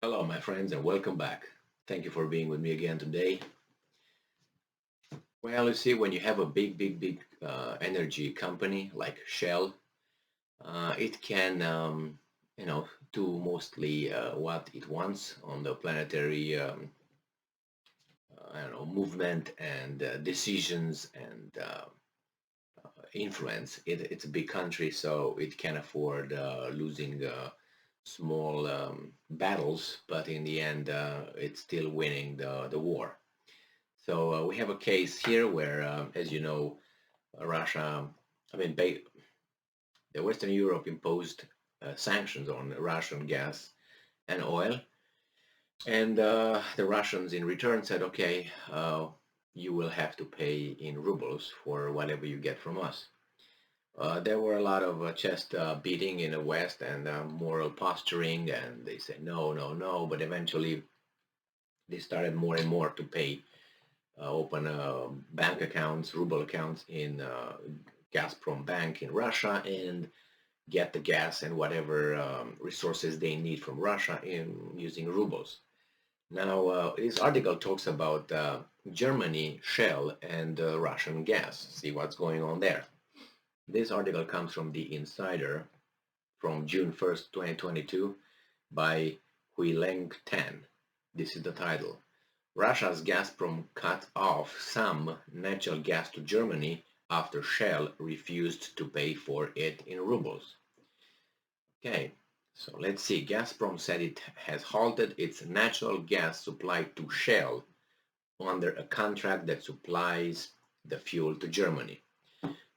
Hello, my friends, and welcome back. Thank you for being with me again today. Well, you see, when you have a big energy company like Shell, it can, do mostly what it wants on the planetary, I don't know, movement and decisions and influence. It's a big country, so it can afford losing small battles, but in the end, it's still winning the war. So we have a case here where, as you know, Russia, I mean, the Western Europe imposed sanctions on Russian gas and oil, and the Russians in return said, okay, you will have to pay in rubles for whatever you get from us. There were a lot of chest beating in the West and moral posturing, and they said no, no, no, but eventually they started more and more to pay open bank accounts, ruble accounts in Gazprom Bank in Russia, and get the gas and whatever resources they need from Russia in using rubles. Now, this article talks about Germany, Shell, and Russian gas. See what's going on there. This article comes from The Insider from June 1st, 2022 by Huileng Tan. This is the title. Russia's Gazprom cut off some natural gas to Germany after Shell refused to pay for it in rubles. Okay, so let's see. Gazprom said it has halted its natural gas supply to Shell under a contract that supplies the fuel to Germany.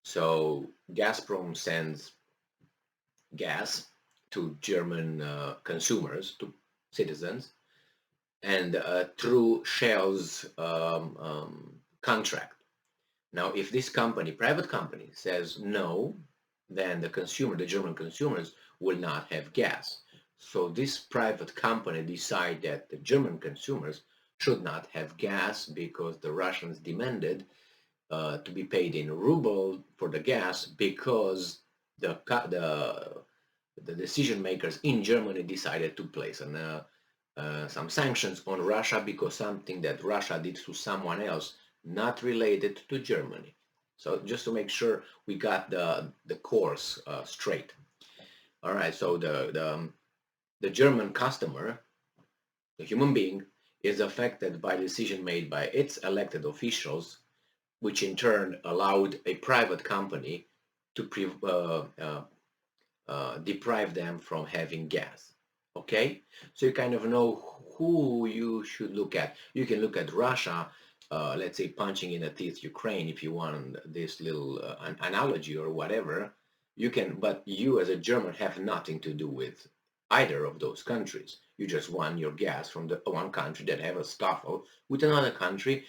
So Gazprom sends gas to German consumers, to citizens, and through Shell's contract. Now, if this company, private company, says no, then the consumer, the German consumers, will not have gas. So this private company decide that the German consumers should not have gas because the Russians demanded to be paid in ruble for the gas because the the decision makers in Germany decided to place some sanctions on Russia because something that Russia did to someone else not related to Germany. So just to make sure we got the course straight. All right, so the German customer, the human being, is affected by decision made by its elected officials, which in turn allowed a private company to deprive them from having gas. Okay, so you kind of know who you should look at. You can look at Russia, let's say punching in the teeth Ukraine, if you want this little analogy or whatever. You can, but you as a German have nothing to do with either of those countries. You just want your gas from the one country that have a scuffle with another country,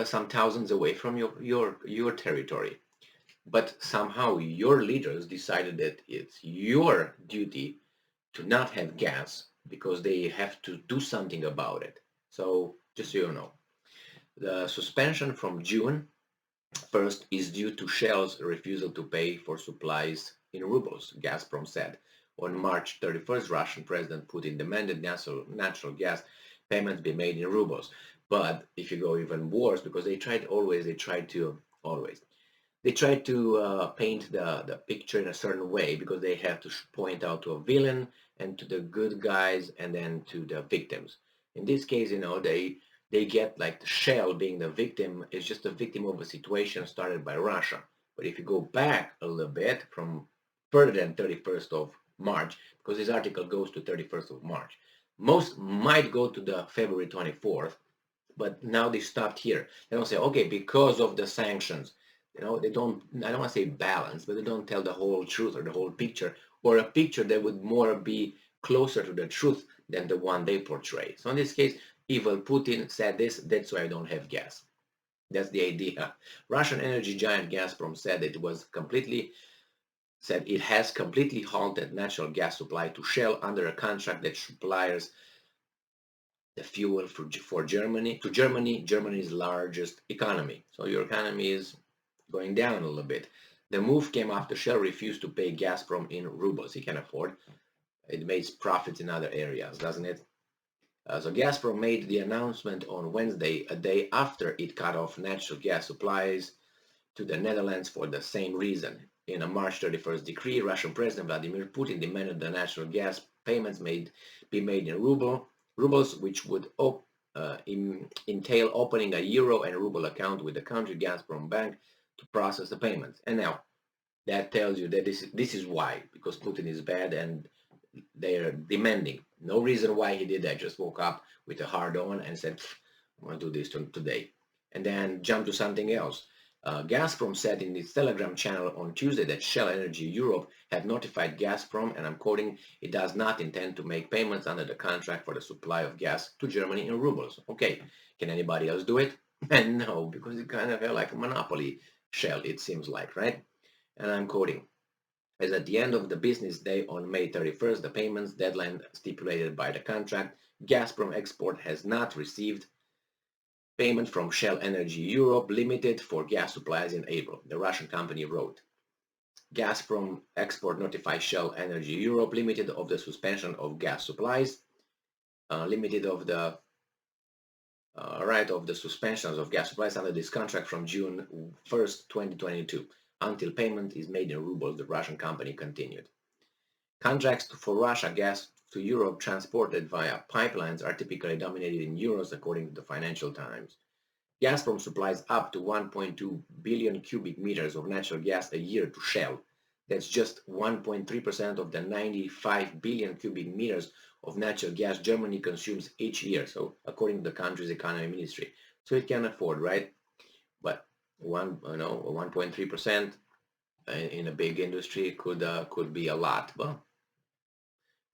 some thousands away from your territory. But somehow your leaders decided that it's your duty to not have gas because they have to do something about it. So just so you know, the suspension from June 1st is due to Shell's refusal to pay for supplies in rubles, Gazprom said. On March 31st, Russian President Putin demanded natural gas payments be made in rubles. But if you go even worse, because they try to paint the picture in a certain way because they have to point out to a villain and to the good guys and then to the victims. In this case, they get like the Shell being the victim is just a victim of a situation started by Russia. But if you go back a little bit from further than 31st of March, because this article goes to 31st of March, most might go to the February 24th, but now they stopped here. They don't say, okay, because of the sanctions, they don't, I don't want to say balance, but they don't tell the whole truth or the whole picture, or a picture that would more be closer to the truth than the one they portray. So in this case, evil Putin said this, that's why I don't have gas. That's the idea. Russian energy giant Gazprom said it has completely halted natural gas supply to Shell under a contract that supplies the fuel for Germany to Germany, Germany's largest economy. So your economy is going down a little bit. The move came after Shell refused to pay Gazprom in rubles. He can afford. It makes profits in other areas, doesn't it? So Gazprom made the announcement on Wednesday, a day after it cut off natural gas supplies to the Netherlands for the same reason. In a March 31st decree, Russian President Vladimir Putin demanded the natural gas payments be made in rubles, which would entail opening a euro and ruble account with the country Gazprom bank to process the payments. And now that tells you that this is why, because Putin is bad and they're demanding. No reason why he did that. Just woke up with a hard on and said, "I want to do this today," and then jump to something else. Gazprom said in its Telegram channel on Tuesday that Shell Energy Europe had notified Gazprom, and I'm quoting, "it does not intend to make payments under the contract for the supply of gas to Germany in rubles." Okay, can anybody else do it? And no, because it kind of felt like a monopoly, Shell, it seems like, right? And I'm quoting, "As at the end of the business day on May 31st, the payments deadline stipulated by the contract, Gazprom Export has not received payment from Shell Energy Europe Limited for gas supplies in April," the Russian company wrote. Gazprom Export notified Shell Energy Europe Limited of the suspension of gas supplies, limited of the right of the suspensions of gas supplies under this contract from June 1st, 2022, until payment is made in rubles, the Russian company continued. Contracts for Russia gas to Europe transported via pipelines are typically denominated in euros, according to the Financial Times. Gazprom supplies up to 1.2 billion cubic meters of natural gas a year to Shell. That's just 1.3% of the 95 billion cubic meters of natural gas Germany consumes each year. So according to the country's economy ministry, so it can afford, right? But 1.3% in a big industry could be a lot. Well,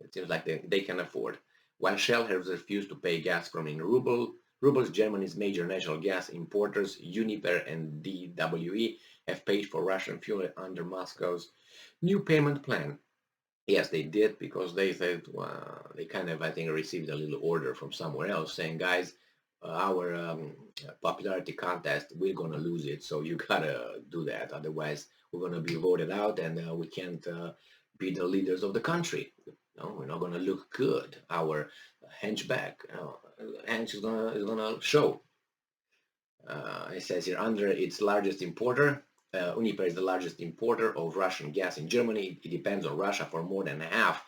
it seems like they can afford. While Shell has refused to pay Gazprom in rubles, Germany's major natural gas importers, Uniper and DWE, have paid for Russian fuel under Moscow's new payment plan. Yes, they did, because they said, they kind of, I think, received a little order from somewhere else saying, guys, our popularity contest, we're going to lose it, so you got to do that. Otherwise, we're going to be voted out and we can't be the leaders of the country. No, we're not going to look good. Our henchback, hench is gonna show. It says here, under its largest importer, Uniper is the largest importer of Russian gas in Germany. It depends on Russia for more than half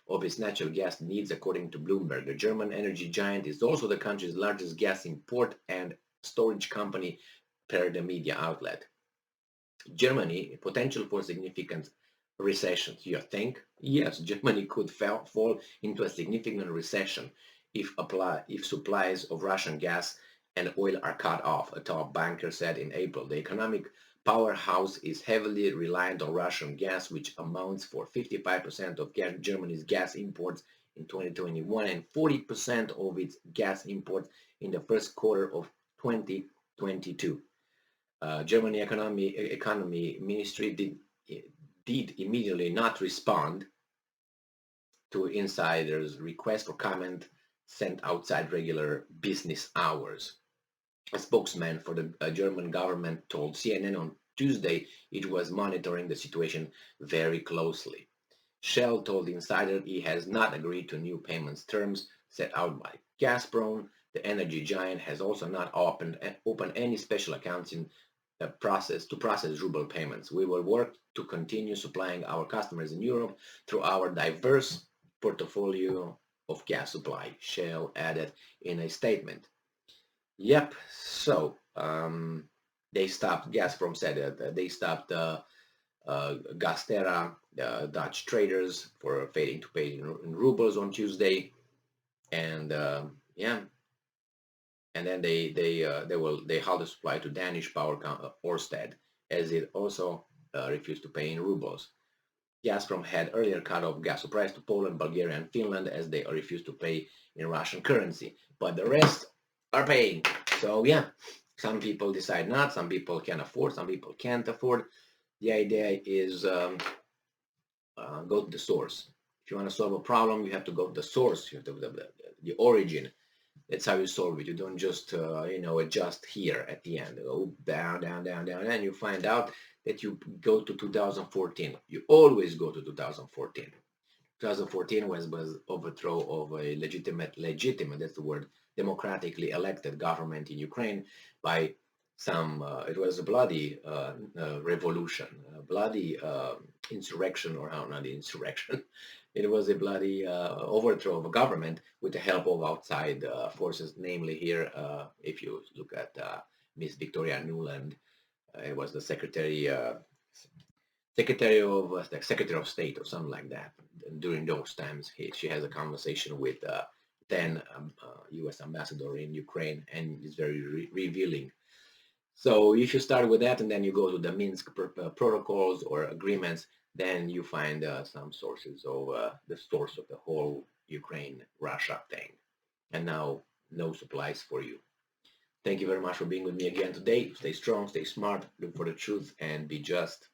of its natural gas needs, according to Bloomberg. The German energy giant is also the country's largest gas import and storage company, per the media outlet. Germany, potential for significant recession. You think? Yes, Germany could fall into a significant recession if supplies of Russian gas and oil are cut off, a top banker said in April. The economic powerhouse is heavily reliant on Russian gas, which amounts for 55% of Germany's gas imports in 2021 and 40% of its gas imports in the first quarter of 2022. Germany economy ministry did immediately not respond to insiders' request for comment sent outside regular business hours. A spokesman for the German government told CNN on Tuesday it was monitoring the situation very closely. Shell told the insider he has not agreed to new payments terms set out by Gazprom. The energy giant has also not opened any special accounts in process ruble payments. We will work to continue supplying our customers in Europe through our diverse portfolio of gas supply, Shell added in a statement. Yep, so they stopped, Gazprom said that they stopped Gaztera, Dutch traders, for failing to pay in rubles on Tuesday, and yeah, and then they halted supply to Danish power Ørsted, as it also refused to pay in rubles. Gazprom had earlier cut off gas supplies to Poland, Bulgaria, and Finland as they refused to pay in Russian currency, but the rest are paying. So yeah, some people decide not, some people can afford, some people can't afford. The idea is go to the source. If you want to solve a problem, you have to go to the source, you have to the origin. That's how you solve it. You don't just adjust here at the end. Go down, down, down, down, and you find out that you go to 2014. You always go to 2014. 2014 was overthrow of a legitimate, that's the word, democratically elected government in Ukraine by some, it was a bloody revolution, a bloody insurrection, or how, not insurrection. It was a bloody overthrow of a government with the help of outside forces, namely here, if you look at Miss Victoria Nuland, it was the Secretary of State or something like that. During those times, she has a conversation with then U.S. ambassador in Ukraine, and it's very revealing. So if you start with that and then you go to the Minsk protocols or agreements, then you find some sources of the source of the whole Ukraine-Russia thing. And now no supplies for you. Thank you very much for being with me again today. Stay strong, stay smart, look for the truth, and be just.